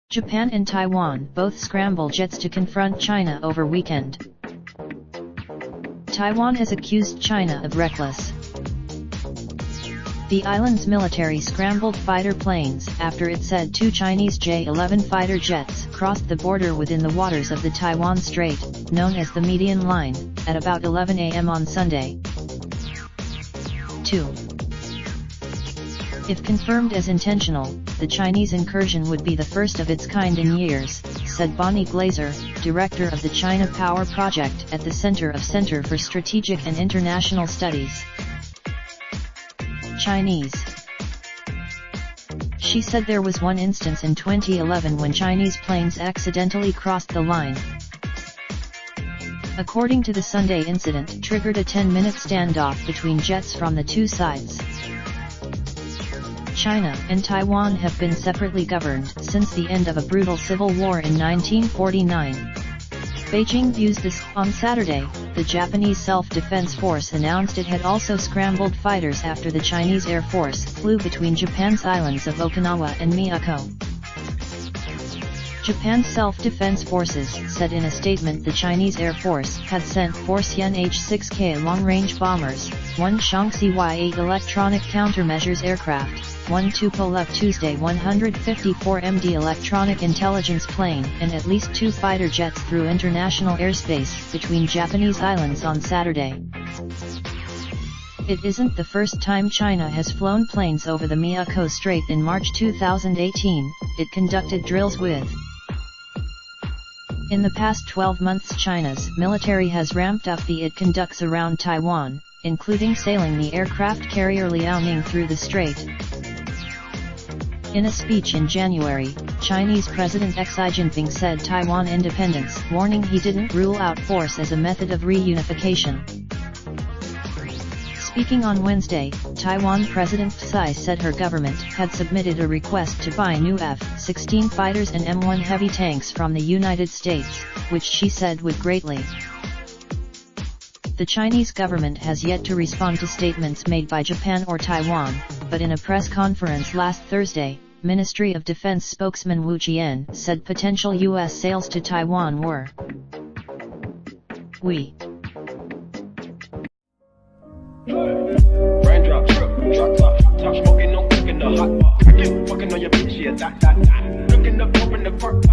Japan and Taiwan both scramble jets to confront China over weekend. Taiwan has accused China of reckless. The island's military scrambled fighter planes after it said two Chinese J-11 fighter jets crossed the border within the waters of the Taiwan Strait, known as the Median Line, at about 11 a.m. on Sunday. 2. If confirmed as intentional, the Chinese incursion would be the first of its kind in years, said Bonnie Glaser, director of the China Power Project at the Center for Strategic and International Studies. Chinese. She said there was one instance in 2011 when Chinese planes accidentally crossed the line. According to the Sunday incident, triggered a 10-minute standoff between jets from the two sides. China and Taiwan have been separately governed since the end of a brutal civil war in 1949. Beijing views this. On Saturday, the Japanese Self-Defense Force announced it had also scrambled fighters after the Chinese Air Force flew between Japan's islands of Okinawa and Miyako. Japan's self-defense forces said in a statement the Chinese Air Force had sent 4 CNH-6K long-range bombers, 1 Shaanxi Y-8 electronic countermeasures aircraft, 1 Tupolev Tuesday 154 MD electronic intelligence plane and at least 2 fighter jets through international airspace between Japanese islands on Saturday. It isn't the first time China has flown planes over the Miyako Strait. In March 2018, it conducted drills with. In the past 12 months, China's military has ramped up the it conducts around Taiwan, including sailing the aircraft carrier Liaoning through the strait. In a speech in January, Chinese President Xi Jinping said Taiwan independence, warning he didn't rule out force as a method of reunification. Speaking on Wednesday, Taiwan President Tsai said her government had submitted a request to buy new F-16 fighters and M1 heavy tanks from the United States, which she said would greatly. The Chinese government has yet to respond to statements made by Japan or Taiwan, but in a press conference last Thursday, Ministry of Defense spokesman Wu Jian said potential U.S. sales to Taiwan were Raindrop, drop top smoking, no cooking the hot pot. Fucking on your bitch, yeah, that. Looking up, open the park.